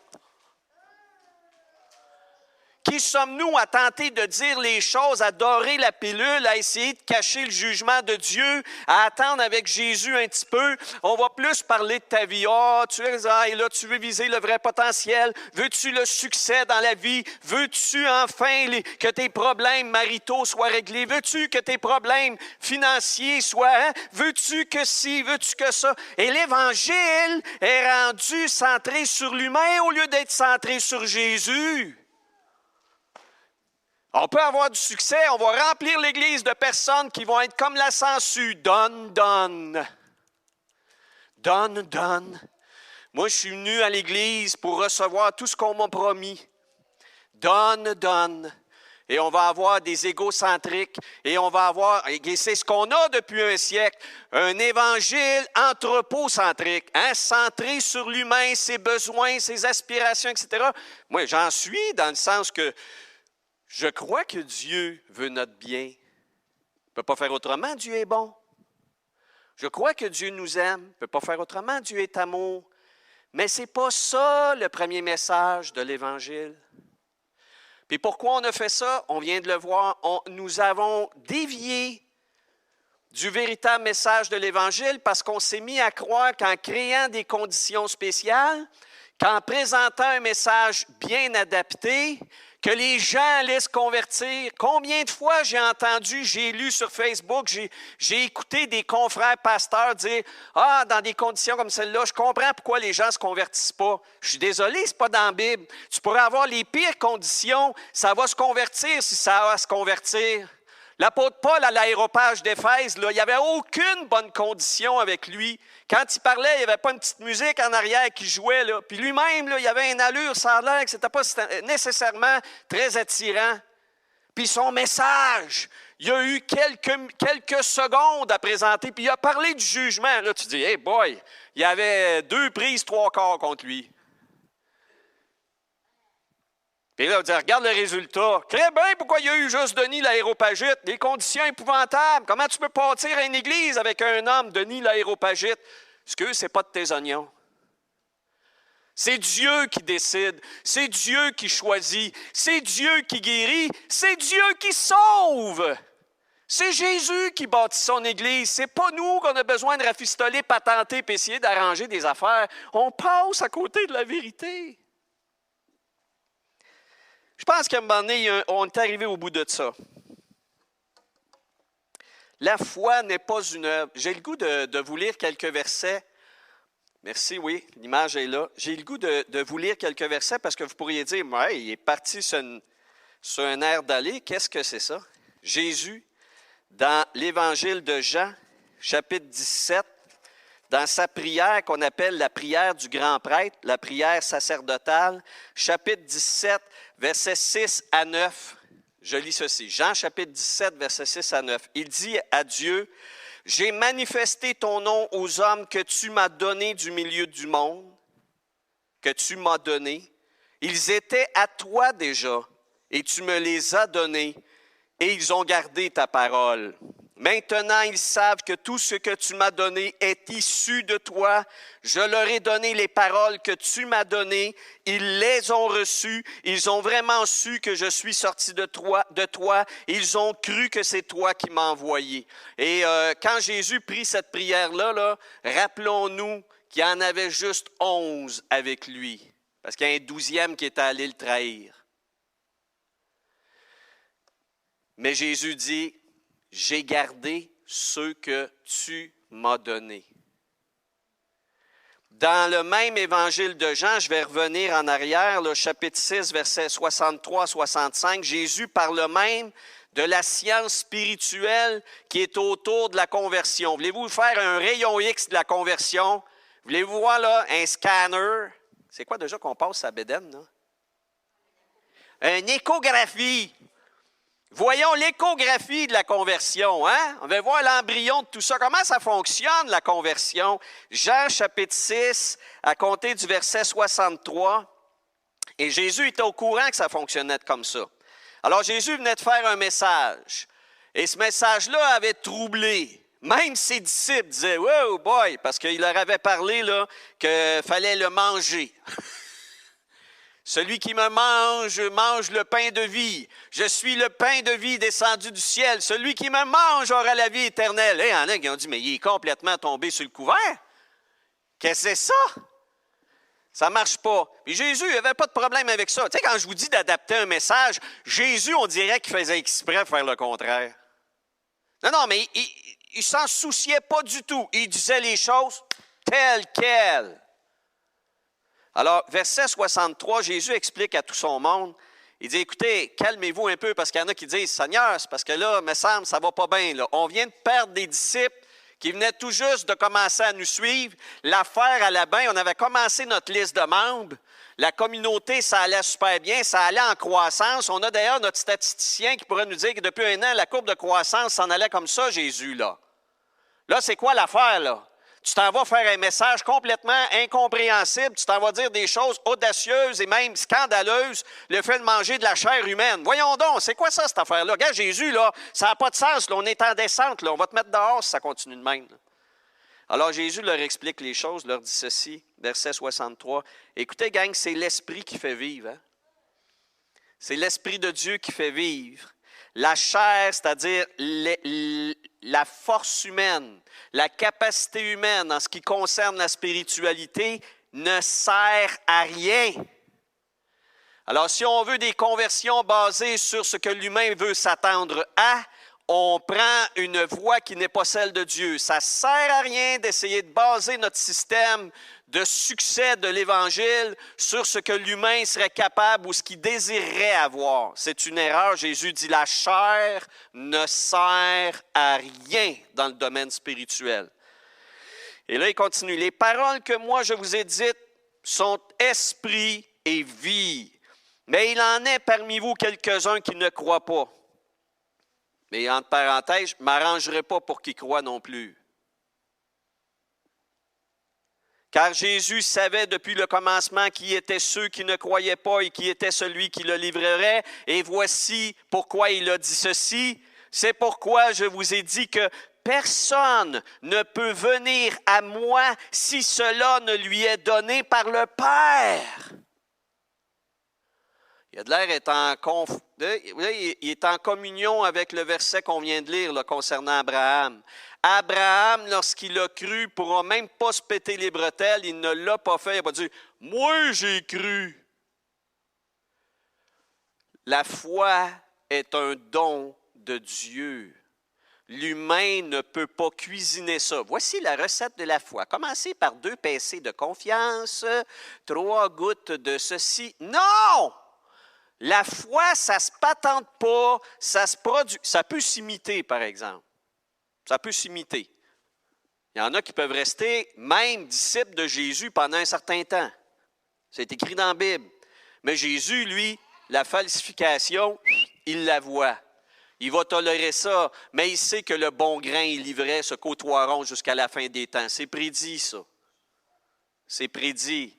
Qui sommes-nous à tenter de dire les choses, à dorer la pilule, à essayer de cacher le jugement de Dieu, à attendre avec Jésus un petit peu? On va plus parler de ta vie. Tu veux viser le vrai potentiel? Veux-tu le succès dans la vie? Veux-tu enfin que tes problèmes maritaux soient réglés? Veux-tu que tes problèmes financiers soient? Veux-tu que ci? Veux-tu que ça? Et l'Évangile est rendu centré sur l'humain au lieu d'être centré sur Jésus. On peut avoir du succès, on va remplir l'Église de personnes qui vont être comme la sangsue. Donne, donne. Donne, donne. Moi, je suis venu à l'Église pour recevoir tout ce qu'on m'a promis. Donne, donne. Et on va avoir des égocentriques, et c'est ce qu'on a depuis un siècle, un évangile anthropocentrique, centré sur l'humain, ses besoins, ses aspirations, etc. Moi, j'en suis dans le sens que je crois que Dieu veut notre bien. Il ne peut pas faire autrement, Dieu est bon. Je crois que Dieu nous aime. Il ne peut pas faire autrement, Dieu est amour. Mais ce n'est pas ça le premier message de l'Évangile. Puis pourquoi on a fait ça? On vient de le voir. Nous avons dévié du véritable message de l'Évangile parce qu'on s'est mis à croire qu'en créant des conditions spéciales, qu'en présentant un message bien adapté, que les gens allaient se convertir. Combien de fois j'ai lu sur Facebook, j'ai écouté des confrères pasteurs dire « Ah, dans des conditions comme celle-là, je comprends pourquoi les gens ne se convertissent pas. » Je suis désolé, ce n'est pas dans la Bible. Tu pourrais avoir les pires conditions, ça va se convertir si ça va se convertir. L'apôtre Paul, à l'aéropage d'Éphèse, il n'y avait aucune bonne condition avec lui. Quand il parlait, il n'y avait pas une petite musique en arrière qui jouait. Là. Puis lui-même, il avait une allure, ça a l'air que ce n'était pas nécessairement très attirant. Puis son message, il y a eu quelques secondes à présenter, puis il a parlé du jugement. Là, tu dis, hey boy, il y avait 2 prises, 3 quarts contre lui. Puis là, on dit, regarde le résultat. Très bien, pourquoi il y a eu juste Denis l'aéropagite? Des conditions épouvantables. Comment tu peux bâtir une église avec un homme, Denis l'aéropagite? Parce que ce n'est pas de tes oignons. C'est Dieu qui décide. C'est Dieu qui choisit. C'est Dieu qui guérit. C'est Dieu qui sauve. C'est Jésus qui bâtit son église. Ce n'est pas nous qu'on a besoin de rafistoler, patenter et essayer d'arranger des affaires. On passe à côté de la vérité. Je pense qu'à un moment donné, on est arrivé au bout de ça. La foi n'est pas une œuvre. J'ai le goût de vous lire quelques versets. Merci, oui, l'image est là. J'ai le goût de vous lire quelques versets parce que vous pourriez dire, ouais, il est parti sur un air d'aller. Qu'est-ce que c'est ça? Jésus, dans l'Évangile de Jean, chapitre 17, dans sa prière qu'on appelle la prière du grand prêtre, la prière sacerdotale, chapitre 17, versets 6 à 9, je lis ceci. Jean, chapitre 17, versets 6 à 9. Il dit à Dieu, « J'ai manifesté ton nom aux hommes que tu m'as donnés du milieu du monde, que tu m'as donnés. Ils étaient à toi déjà, et tu me les as donnés, et ils ont gardé ta parole. Maintenant, ils savent que tout ce que tu m'as donné est issu de toi. Je leur ai donné les paroles que tu m'as données. Ils les ont reçues. Ils ont vraiment su que je suis sorti de toi. Ils ont cru que c'est toi qui m'as envoyé. » Et quand Jésus prit cette prière-là, rappelons-nous qu'il y en avait juste 11 avec lui. Parce qu'il y a un 12e qui était allé le trahir. Mais Jésus dit, « J'ai gardé ceux que tu m'as donnés. » Dans le même évangile de Jean, je vais revenir en arrière, le chapitre 6, versets 63-65, Jésus parle même de la science spirituelle qui est autour de la conversion. Voulez-vous faire un rayon X de la conversion? Voulez-vous voir là un scanner? C'est quoi déjà qu'on passe à Bédène, là? Une échographie. Voyons l'échographie de la conversion. Hein? On va voir l'embryon de tout ça. Comment ça fonctionne, la conversion? Jean, chapitre 6, à compter du verset 63. Et Jésus était au courant que ça fonctionnait comme ça. Alors, Jésus venait de faire un message. Et ce message-là avait troublé. Même ses disciples disaient « Wow, boy! » Parce qu'il leur avait parlé là, qu'il fallait le manger. Celui qui me mange, mange le pain de vie. Je suis le pain de vie descendu du ciel. Celui qui me mange aura la vie éternelle. Et il y en a qui ont dit, mais il est complètement tombé sur le couvert. Qu'est-ce que c'est ça? Ça ne marche pas. Puis Jésus, il n'avait pas de problème avec ça. Tu sais, quand je vous dis d'adapter un message, Jésus, on dirait qu'il faisait exprès de faire le contraire. Non, mais il ne s'en souciait pas du tout. Il disait les choses telles quelles. Alors, verset 63, Jésus explique à tout son monde, il dit, écoutez, calmez-vous un peu, parce qu'il y en a qui disent, Seigneur, c'est parce que là, il me semble, ça ne va pas bien. Là. On vient de perdre des disciples qui venaient tout juste de commencer à nous suivre. L'affaire allait bien, on avait commencé notre liste de membres. La communauté, ça allait super bien, ça allait en croissance. On a d'ailleurs notre statisticien qui pourrait nous dire que depuis 1 an, la courbe de croissance s'en allait comme ça, Jésus, là. Là, c'est quoi l'affaire, là? Tu t'en vas faire un message complètement incompréhensible. Tu t'en vas dire des choses audacieuses et même scandaleuses, le fait de manger de la chair humaine. Voyons donc, c'est quoi ça, cette affaire-là? Regarde, Jésus, là, ça n'a pas de sens. Là, on est en descente. Là, on va te mettre dehors si ça continue de même. Là. Alors, Jésus leur explique les choses, leur dit ceci, verset 63. Écoutez, gang, c'est l'Esprit qui fait vivre. Hein? C'est l'Esprit de Dieu qui fait vivre. La chair, c'est-à-dire la force humaine, la capacité humaine en ce qui concerne la spiritualité, ne sert à rien. Alors, si on veut des conversions basées sur ce que l'humain veut s'attendre à, on prend une voie qui n'est pas celle de Dieu. Ça ne sert à rien d'essayer de baser notre système de succès de l'Évangile sur ce que l'humain serait capable ou ce qu'il désirerait avoir. C'est une erreur. Jésus dit, la chair ne sert à rien dans le domaine spirituel. Et là, il continue. Les paroles que moi je vous ai dites sont esprit et vie. Mais il en est parmi vous quelques-uns qui ne croient pas. Mais entre parenthèses, je ne m'arrangerai pas pour qu'ils croient non plus. Car Jésus savait depuis le commencement qui étaient ceux qui ne croyaient pas et qui était celui qui le livrerait. Et voici pourquoi il a dit ceci. C'est pourquoi je vous ai dit que personne ne peut venir à moi si cela ne lui est donné par le Père. Il a de l'air il est en communion avec le verset qu'on vient de lire là, concernant Abraham. Abraham, lorsqu'il a cru, ne pourra même pas se péter les bretelles, il ne l'a pas fait, il n'a pas dit « Moi, j'ai cru ». La foi est un don de Dieu. L'humain ne peut pas cuisiner ça. Voici la recette de la foi. Commencez par 2 pincées de confiance, 3 gouttes de ceci. Non! La foi, ça ne se patente pas, ça se produit. Ça peut s'imiter, par exemple. Ça peut s'imiter. Il y en a qui peuvent rester même disciples de Jésus pendant un certain temps. C'est écrit dans la Bible. Mais Jésus, lui, la falsification, il la voit. Il va tolérer ça, mais il sait que le bon grain et l'ivraie se côtoieront jusqu'à la fin des temps. C'est prédit, ça. C'est prédit.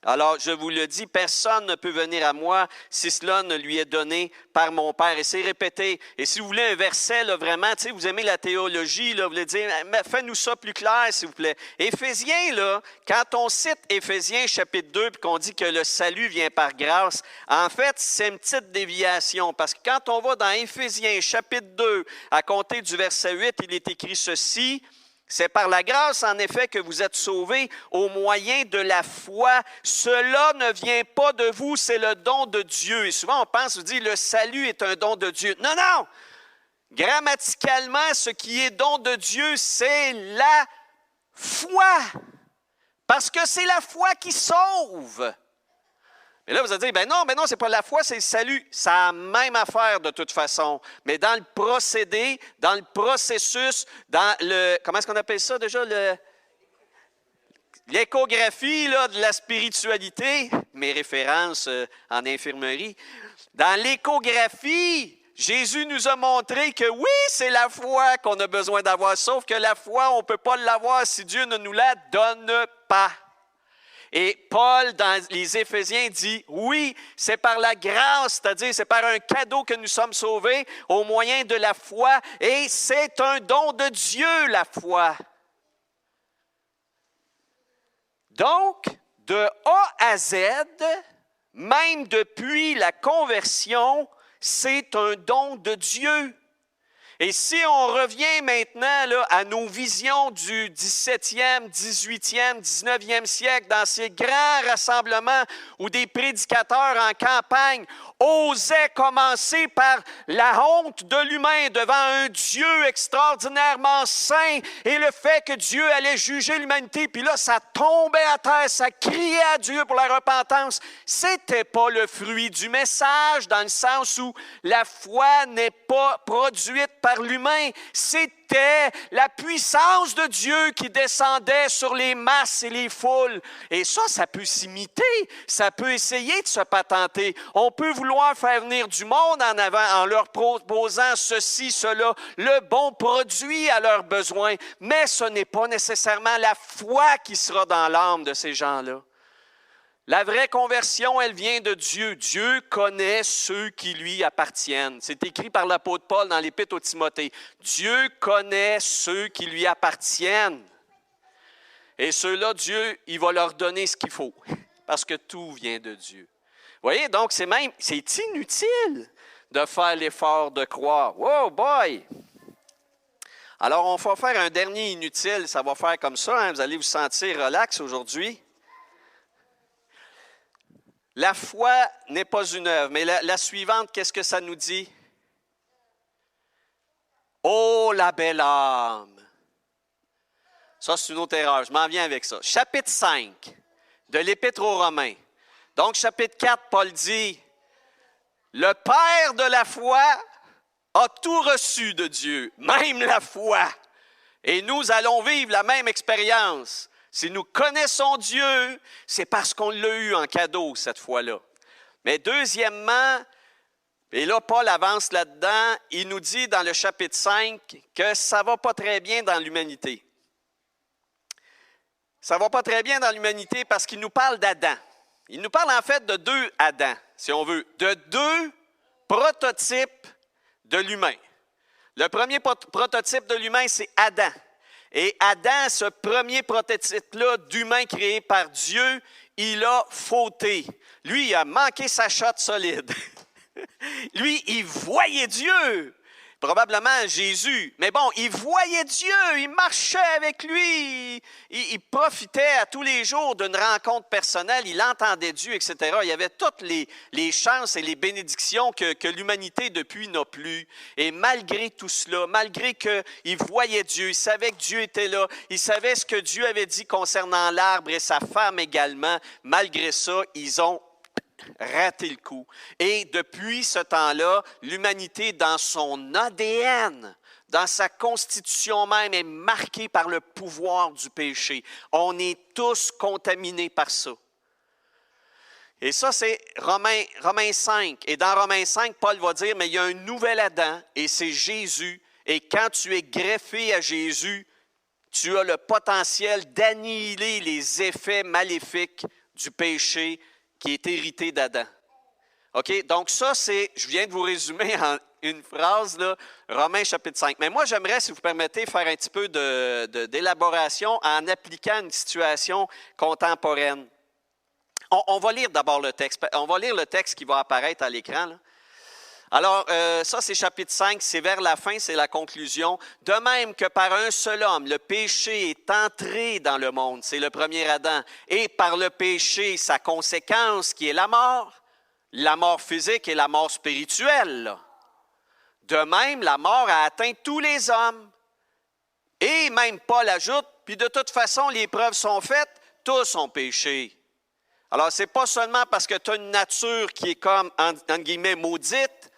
Alors, je vous le dis, personne ne peut venir à moi si cela ne lui est donné par mon Père. Et c'est répété. Et si vous voulez un verset, là, vraiment, tu sais, vous aimez la théologie, là, vous voulez dire, fais-nous ça plus clair, s'il vous plaît. Éphésiens, là, quand on cite Éphésiens chapitre 2 puis qu'on dit que le salut vient par grâce, en fait, c'est une petite déviation. Parce que quand on va dans Éphésiens chapitre 2, à compter du verset 8, il est écrit ceci. C'est par la grâce, en effet, que vous êtes sauvés au moyen de la foi. Cela ne vient pas de vous, c'est le don de Dieu. Et souvent, on pense, on dit, le salut est un don de Dieu. Non, non! Grammaticalement, ce qui est don de Dieu, c'est la foi. Parce que c'est la foi qui sauve. Et là, vous allez dire, ben non, c'est pas la foi, c'est le salut. C'est la même affaire de toute façon. Mais dans le procédé, dans le processus, dans le, comment est-ce qu'on appelle ça déjà? L'échographie là, de la spiritualité, mes références en infirmerie. Dans l'échographie, Jésus nous a montré que oui, c'est la foi qu'on a besoin d'avoir, sauf que la foi, on ne peut pas l'avoir si Dieu ne nous la donne pas. Et Paul, dans les Éphésiens, dit, oui, c'est par la grâce, c'est-à-dire c'est par un cadeau que nous sommes sauvés au moyen de la foi, et c'est un don de Dieu, la foi. Donc, de A à Z, même depuis la conversion, c'est un don de Dieu. Et si on revient maintenant là, à nos visions du 17e, 18e, 19e siècle, dans ces grands rassemblements où des prédicateurs en campagne osaient commencer par la honte de l'humain devant un Dieu extraordinairement saint et le fait que Dieu allait juger l'humanité, puis là, ça tombait à terre, ça criait à Dieu pour la repentance. C'était pas le fruit du message, dans le sens où la foi n'est pas produite par l'humain, c'était la puissance de Dieu qui descendait sur les masses et les foules. Et ça peut s'imiter, ça peut essayer de se patenter. On peut vouloir faire venir du monde en avant en leur proposant ceci, cela, le bon produit à leurs besoins, mais ce n'est pas nécessairement la foi qui sera dans l'âme de ces gens-là. La vraie conversion, elle vient de Dieu. Dieu connaît ceux qui lui appartiennent. C'est écrit par l'apôtre Paul dans l'Épître aux Timothée. Dieu connaît ceux qui lui appartiennent. Et ceux-là, Dieu, il va leur donner ce qu'il faut, parce que tout vient de Dieu. Vous voyez, donc c'est inutile de faire l'effort de croire. Wow, boy! Alors, on va faire un dernier inutile. Ça va faire comme ça. Hein? Vous allez vous sentir relax aujourd'hui. La foi n'est pas une œuvre. Mais la suivante, qu'est-ce que ça nous dit? Oh, la belle âme! Ça, c'est une autre erreur. Je m'en viens avec ça. Chapitre 5 de l'Épître aux Romains. Donc, chapitre 4, Paul dit, « Le Père de la foi a tout reçu de Dieu, même la foi. Et nous allons vivre la même expérience. Si nous connaissons Dieu, c'est parce qu'on l'a eu en cadeau cette fois-là. Mais deuxièmement, et là, Paul avance là-dedans, il nous dit dans le chapitre 5 que ça ne va pas très bien dans l'humanité. Ça ne va pas très bien dans l'humanité parce qu'il nous parle d'Adam. Il nous parle en fait de deux Adams, si on veut, de deux prototypes de l'humain. Le premier prototype de l'humain, c'est Adam. Et Adam, ce premier prototype-là d'humain créé par Dieu, il a fauté. Lui, il a manqué sa shot solide. Lui, il voyait Dieu. Probablement Jésus. Mais bon, il voyait Dieu, il marchait avec lui, il profitait à tous les jours d'une rencontre personnelle, il entendait Dieu, etc. Il y avait toutes les chances et les bénédictions que l'humanité depuis n'a plus. Et malgré tout cela, malgré qu'il voyait Dieu, il savait que Dieu était là, il savait ce que Dieu avait dit concernant l'arbre et sa femme également, malgré ça, ils ont raté le coup. Et depuis ce temps-là, l'humanité, dans son ADN, dans sa constitution même, est marquée par le pouvoir du péché. On est tous contaminés par ça. Et ça, c'est Romains 5. Et dans Romains 5, Paul va dire, mais il y a un nouvel Adam, et c'est Jésus. Et quand tu es greffé à Jésus, tu as le potentiel d'annihiler les effets maléfiques du péché qui est hérité d'Adam. OK? Donc ça, je viens de vous résumer en une phrase, là, Romains chapitre 5. Mais moi, j'aimerais, si vous permettez, faire un petit peu d'élaboration en appliquant une situation contemporaine. On va lire d'abord le texte. On va lire le texte qui va apparaître à l'écran, là. Alors, ça, c'est chapitre 5, c'est vers la fin, c'est la conclusion. De même que par un seul homme, le péché est entré dans le monde, c'est le premier Adam, et par le péché, sa conséquence qui est la mort physique et la mort spirituelle. Là. De même, la mort a atteint tous les hommes. Et même Paul ajoute, puis de toute façon, les preuves sont faites, tous ont péché. Alors, ce n'est pas seulement parce que tu as une nature qui est comme, entre guillemets, maudite,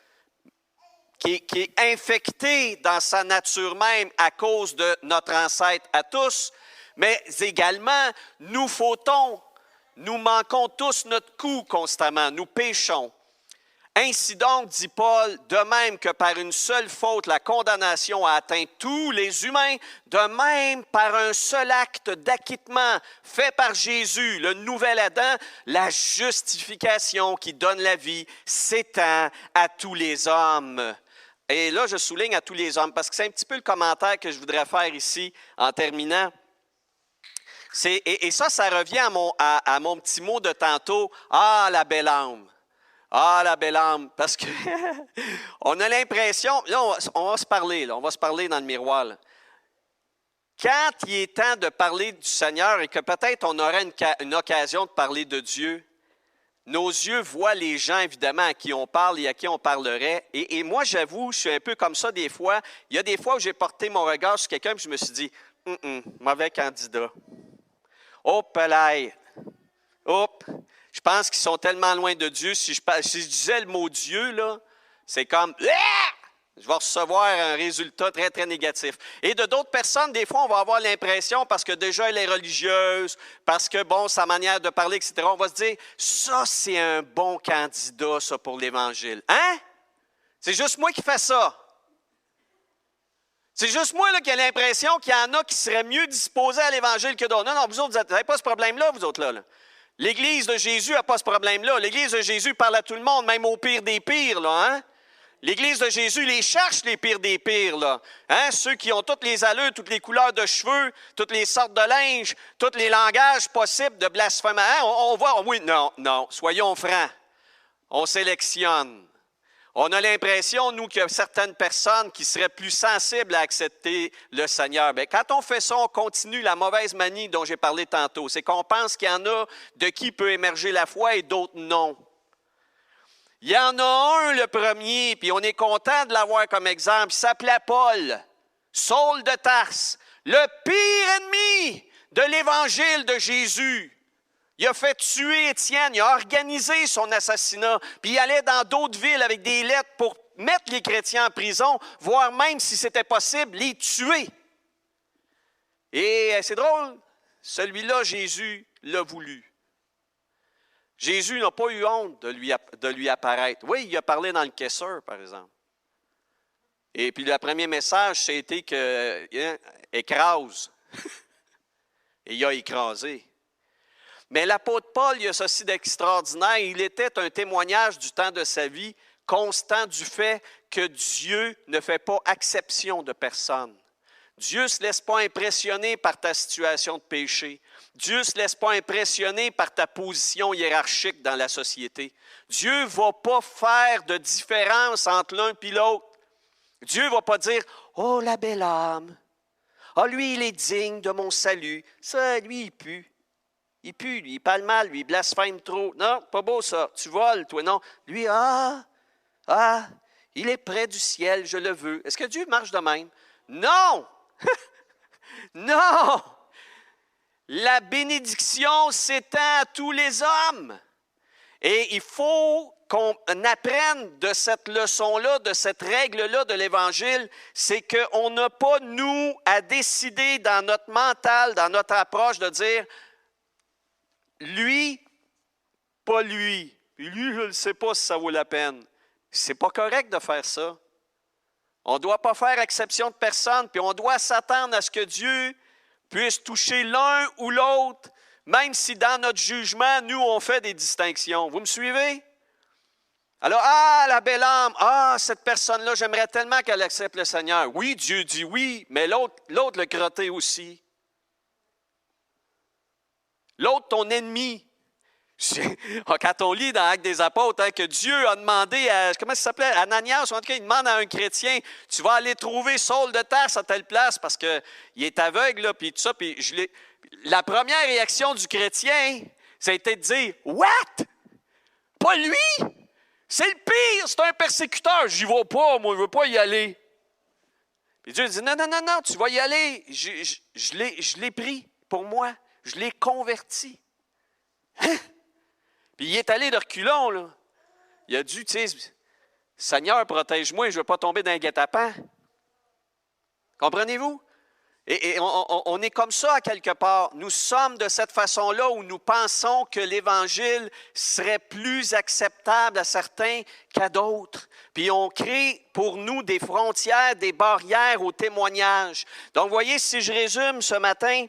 qui est infecté dans sa nature même à cause de notre ancêtre à tous, mais également, nous fautons, nous manquons tous notre coup constamment, nous péchons. Ainsi donc, dit Paul, de même que par une seule faute, la condamnation a atteint tous les humains, de même par un seul acte d'acquittement fait par Jésus, le nouvel Adam, la justification qui donne la vie s'étend à tous les hommes. Et là, je souligne à tous les hommes, parce que c'est un petit peu le commentaire que je voudrais faire ici en terminant. Et ça revient à mon petit mot de tantôt, « Ah, la belle âme ». Ah, la belle âme, parce que on a l'impression, là, on va se parler, là, on va se parler dans le miroir. Là. Quand il est temps de parler du Seigneur et que peut-être on aurait une occasion de parler de Dieu, nos yeux voient les gens, évidemment, à qui on parle et à qui on parlerait. Et moi, j'avoue, je suis un peu comme ça des fois. Il y a des fois où j'ai porté mon regard sur quelqu'un et je me suis dit, mauvais candidat. Hop, là, hop. Je pense qu'ils sont tellement loin de Dieu. Si je disais le mot Dieu, là, c'est comme je vais recevoir un résultat très, très négatif. Et de d'autres personnes, des fois, on va avoir l'impression, parce que déjà elle est religieuse, parce que, bon, sa manière de parler, etc., on va se dire, ça, c'est un bon candidat, ça, pour l'Évangile. Hein? C'est juste moi qui fais ça. C'est juste moi là, qui ai l'impression qu'il y en a qui seraient mieux disposés à l'Évangile que d'autres. Non, vous autres, vous n'avez pas ce problème-là, vous autres, là. L'Église de Jésus n'a pas ce problème-là. L'Église de Jésus parle à tout le monde, même au pire des pires, là, hein? L'Église de Jésus les cherche, les pires des pires, là. Hein? Ceux qui ont toutes les allures, toutes les couleurs de cheveux, toutes les sortes de linge, tous les langages possibles de blasphème. Hein? On voit, oui, non, soyons francs. On sélectionne. On a l'impression, nous, qu'il y a certaines personnes qui seraient plus sensibles à accepter le Seigneur. Bien, quand on fait ça, on continue la mauvaise manie dont j'ai parlé tantôt. C'est qu'on pense qu'il y en a de qui peut émerger la foi et d'autres non. Il y en a un, le premier, puis on est content de l'avoir comme exemple. Il s'appelait Paul, Saul de Tarse, le pire ennemi de l'Évangile de Jésus. Il a fait tuer Étienne, il a organisé son assassinat, puis il allait dans d'autres villes avec des lettres pour mettre les chrétiens en prison, voire même, si c'était possible, les tuer. Et c'est drôle, celui-là, Jésus l'a voulu. Jésus n'a pas eu honte de lui apparaître. Oui, il a parlé dans le caisseur, par exemple. Et puis le premier message, c'était que écrase. Et il a écrasé. Mais l'apôtre Paul, il y a ceci d'extraordinaire. Il était un témoignage du temps de sa vie, constant du fait que Dieu ne fait pas exception de personne. Dieu ne se laisse pas impressionner par ta situation de péché. Dieu ne se laisse pas impressionner par ta position hiérarchique dans la société. Dieu ne va pas faire de différence entre l'un et l'autre. Dieu ne va pas dire « Oh, la belle âme! Ah, lui, il est digne de mon salut. Ça, lui, il pue. Il pue, lui, il parle mal, lui, il blasphème trop. Non, pas beau ça. Tu voles, toi, non. Lui, il est près du ciel, je le veux. » Est-ce que Dieu marche de même? Non! Non! La bénédiction s'étend à tous les hommes. Et il faut qu'on apprenne de cette leçon-là, de cette règle-là de l'Évangile, c'est qu'on n'a pas, nous, à décider dans notre mental, dans notre approche, de dire lui, pas lui. Puis lui, je ne sais pas si ça vaut la peine. C'est pas correct de faire ça. On ne doit pas faire exception de personne, puis on doit s'attendre à ce que Dieu puisse toucher l'un ou l'autre, même si dans notre jugement, nous, on fait des distinctions. Vous me suivez? Alors, la belle âme, cette personne-là, j'aimerais tellement qu'elle accepte le Seigneur. Oui, Dieu dit oui, mais l'autre le crotté aussi. L'autre, ton ennemi. Quand on lit dans Actes des Apôtres, que Dieu a demandé à, comment ça s'appelait, Ananias, en tout cas, il demande à un chrétien, tu vas aller trouver Saul de Tarse à telle place parce qu'il est aveugle, là, puis tout ça. Puis la première réaction du chrétien, ça a été de dire, « What? Pas lui? C'est le pire, c'est un persécuteur. J'y vais pas, moi, je ne veux pas y aller. » Puis Dieu dit, « Non, tu vas y aller. Je l'ai pris pour moi. Je l'ai converti. » Hein? Puis il est allé de reculons, là. Il a dû, tu sais, « Seigneur, protège-moi, je ne veux pas tomber dans un guet-apens. » Comprenez-vous? Et on est comme ça à quelque part. Nous sommes de cette façon-là où nous pensons que l'Évangile serait plus acceptable à certains qu'à d'autres. Puis on crée pour nous des frontières, des barrières au témoignage. Donc, vous voyez, si je résume ce matin,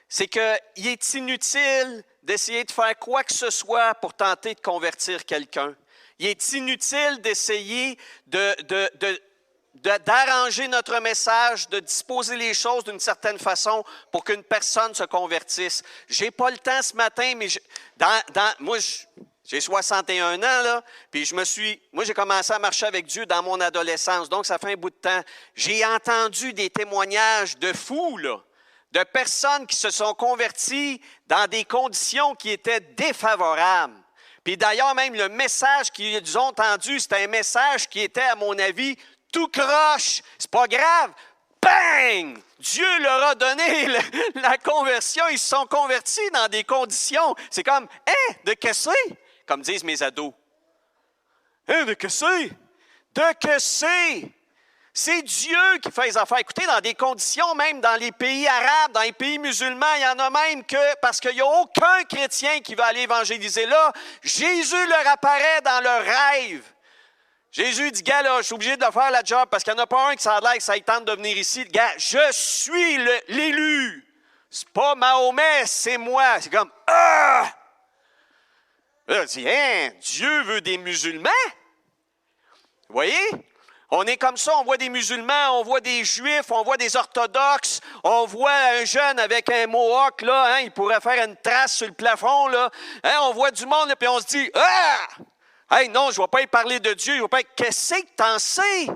c'est qu'il est inutile d'essayer de faire quoi que ce soit pour tenter de convertir quelqu'un. Il est inutile d'essayer d'arranger notre message, de disposer les choses d'une certaine façon pour qu'une personne se convertisse. Je n'ai pas le temps ce matin, mais moi, j'ai 61 ans, là, puis moi, j'ai commencé à marcher avec Dieu dans mon adolescence, donc ça fait un bout de temps. J'ai entendu des témoignages de fous, là, de personnes qui se sont converties dans des conditions qui étaient défavorables. Puis d'ailleurs, même le message qu'ils ont entendu, c'était un message qui était, à mon avis, tout croche. C'est pas grave. Bang! Dieu leur a donné la conversion. Ils se sont convertis dans des conditions. C'est comme, de que c'est? Comme disent mes ados. De que c'est? De que c'est? C'est Dieu qui fait les affaires. Écoutez, dans des conditions, même dans les pays arabes, dans les pays musulmans, il y en a même que, parce qu'il n'y a aucun chrétien qui va aller évangéliser là, Jésus leur apparaît dans leur rêve. Jésus dit, gars, là, je suis obligé de faire la job parce qu'il n'y en a pas un qui ça a l'air que ça ait tente de venir ici. Gars, je suis l'élu. C'est pas Mahomet, c'est moi. C'est comme, Là, on dit, Dieu veut des musulmans? Vous voyez? On est comme ça, on voit des musulmans, on voit des juifs, on voit des orthodoxes, on voit un jeune avec un mohawk, là, il pourrait faire une trace sur le plafond, là. On voit du monde, puis on se dit, Hey, non, je ne vais pas y parler de Dieu. Je vais pas... Qu'est-ce que tu en sais?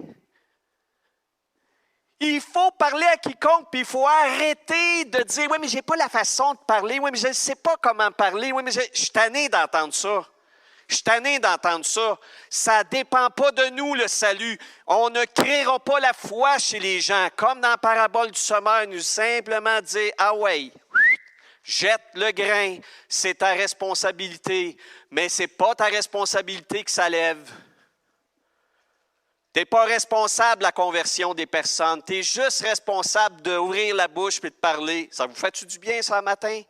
Il faut parler à quiconque, puis il faut arrêter de dire « Oui, mais je n'ai pas la façon de parler. Oui, mais je ne sais pas comment parler. Oui, mais je suis tanné d'entendre ça. Je suis tanné d'entendre ça. Ça ne dépend pas de nous, le salut. On ne créera pas la foi chez les gens. Comme dans la parabole du semeur, nous simplement dire « Ah ouais, jette le grain, c'est ta responsabilité. » Mais ce n'est pas ta responsabilité que ça lève. Tu n'es pas responsable de la conversion des personnes. Tu es juste responsable d'ouvrir la bouche et de parler. Ça vous fait-tu du bien ce matin?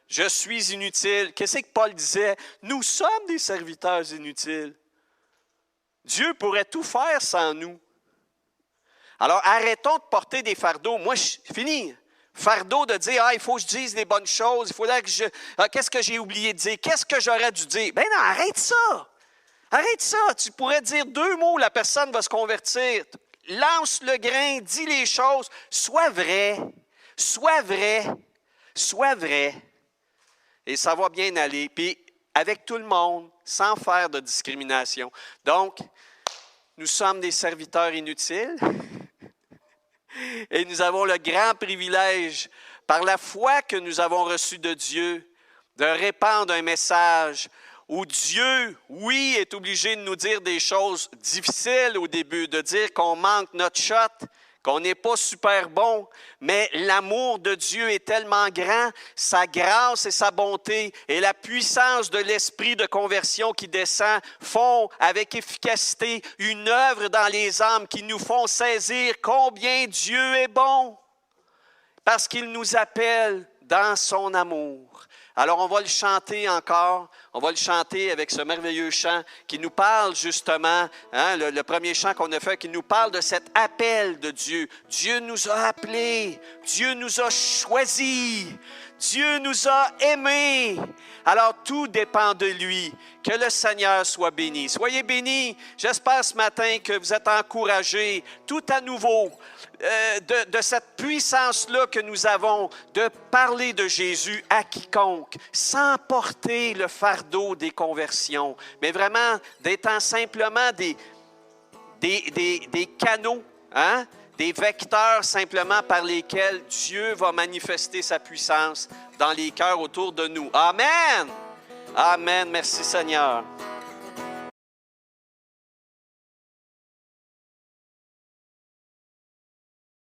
Je suis inutile. Qu'est-ce que Paul disait? Nous sommes des serviteurs inutiles. Dieu pourrait tout faire sans nous. Alors, arrêtons de porter des fardeaux. Moi, fini. Fardeau de dire, il faut que je dise les bonnes choses. Il faudrait que je... qu'est-ce que j'ai oublié de dire? Qu'est-ce que j'aurais dû dire? Ben non, arrête ça. Arrête ça. Tu pourrais dire 2 mots, la personne va se convertir. Lance le grain, dis les choses. Sois vrai. Sois vrai. Sois vrai. Et ça va bien aller. Puis, avec tout le monde, sans faire de discrimination. Donc, nous sommes des serviteurs inutiles. Et nous avons le grand privilège, par la foi que nous avons reçue de Dieu, de répandre un message où Dieu, oui, est obligé de nous dire des choses difficiles au début, de dire qu'on manque notre shot, qu'on n'est pas super bon, mais l'amour de Dieu est tellement grand, sa grâce et sa bonté et la puissance de l'esprit de conversion qui descend font avec efficacité une œuvre dans les âmes qui nous font saisir combien Dieu est bon, parce qu'il nous appelle dans son amour. Alors, on va le chanter encore. On va le chanter avec ce merveilleux chant qui nous parle justement, le premier chant qu'on a fait, qui nous parle de cet appel de Dieu. Dieu nous a appelés. Dieu nous a choisis. Dieu nous a aimés. Alors, tout dépend de lui. Que le Seigneur soit béni. Soyez bénis. J'espère ce matin que vous êtes encouragés tout à nouveau de cette puissance-là que nous avons de parler de Jésus à quiconque, sans porter le fardeau des conversions, mais vraiment d'être simplement des canaux, des vecteurs simplement par lesquels Dieu va manifester sa puissance dans les cœurs autour de nous. Amen! Amen. Merci Seigneur.